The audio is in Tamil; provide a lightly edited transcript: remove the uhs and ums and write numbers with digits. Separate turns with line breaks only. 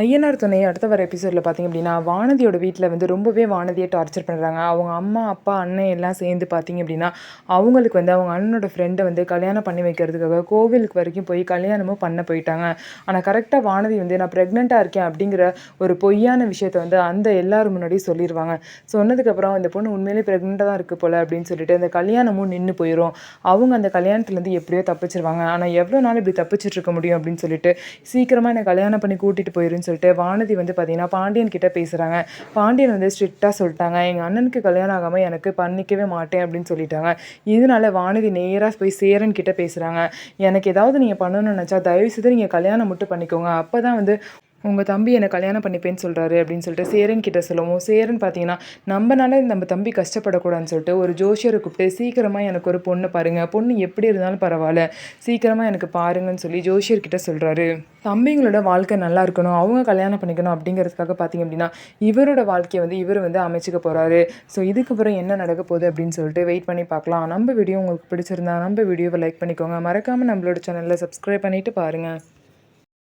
ஐயனார் துணை அடுத்த வர எபிசோடில் பார்த்திங்க அப்படின்னா, வானதியோட வீட்டில் வந்து ரொம்பவே வானதியை டார்ச்சர் பண்ணுறாங்க. அவங்க அம்மா, அப்பா, அண்ணன் எல்லாம் சேர்ந்து பார்த்திங்க அப்படின்னா, அவங்களுக்கு வந்து அவங்க அண்ணனோட ஃப்ரெண்டை வந்து கல்யாணம் பண்ணி வைக்கிறதுக்காக கோவிலுக்கு வரைக்கும் போய் கல்யாணமும் பண்ண போயிட்டாங்க. ஆனால் கரெக்டாக வானதி வந்து நான் ப்ரெக்னெண்ட்டாக இருக்கேன் அப்படிங்கிற ஒரு பொய்யான விஷயத்த வந்து அந்த எல்லாரும் முன்னாடியும் சொல்லிடுவாங்க. சொன்னதுக்கப்புறம் இந்த பொண்ணு உண்மையிலேயே ப்ரெக்னெண்ட்டாக தான் இருக்குது போல் அப்படின்னு சொல்லிட்டு அந்த கல்யாணமும் நின்று போயிடும். அவங்க அந்த கல்யாணத்துலேருந்து எப்படியோ தப்பிச்சிருவாங்க. ஆனால் எவ்வளோ நாள் இப்படி தப்பிச்சிட்டு இருக்க முடியும் அப்படின்னு சொல்லிட்டு சீக்கிரமாக என்னை கல்யாணம் பண்ணி கூட்டிகிட்டு போயிருன்னு சொல்லிட்டு வானதி வந்து பார்த்தீங்கன்னா பாண்டியன் கிட்ட பேசுகிறாங்க. பாண்டியன் வந்து ஸ்ட்ரிக்டாக சொல்லிட்டாங்க, எங்கள் அண்ணனுக்கு கல்யாணம் ஆகாமல் எனக்கு பண்ணிக்கவே மாட்டேன் அப்படின்னு சொல்லிட்டாங்க. இதனால வானதி நேராக போய் சேரன் கிட்ட பேசுகிறாங்க. எனக்கு ஏதாவது நீங்கள் பண்ணணும்னு நினச்சா தயவு செய்து நீங்கள் கல்யாணம் மட்டும் பண்ணிக்கோங்க, அப்போ தான் வந்து உங்கள் தம்பி என்னை கல்யாணம் பண்ணிப்பேன்னு சொல்கிறாரு அப்படின்னு சொல்லிட்டு சேரன் கிட்ட சொல்லுவோம். சேரன் பார்த்தீங்கன்னா நம்மனால நம்ம தம்பி கஷ்டப்படக்கூடாதுன்னு சொல்லிட்டு ஒரு ஜோஷியரை கூப்பிட்டு சீக்கிரமாக எனக்கு ஒரு பொண்ணு பாருங்கள், பொண்ணு எப்படி இருந்தாலும் பரவாயில்ல, சீக்கிரமாக எனக்கு பாருங்கன்னு சொல்லி ஜோஷியர்கிட்ட சொல்கிறாரு. தம்பிங்களோட வாழ்க்கை நல்லா இருக்கணும், அவங்க கல்யாணம் பண்ணிக்கணும் அப்படிங்கிறதுக்காக பார்த்தீங்க அப்படின்னா இவரோட வாழ்க்கையை வந்து இவர் வந்து அமைச்சிக்க போகிறாரு. ஸோ இதுக்கப்புறம் என்ன நடக்க போகுது அப்படின்னு சொல்லிட்டு வெயிட் பண்ணி பார்க்கலாம். நம்ம வீடியோ உங்களுக்கு பிடிச்சிருந்தா நம்ம வீடியோவை லைக் பண்ணிக்கோங்க, மறக்காமல் நம்மளோட சேனலில் சப்ஸ்கிரைப் பண்ணிவிட்டு பாருங்கள்.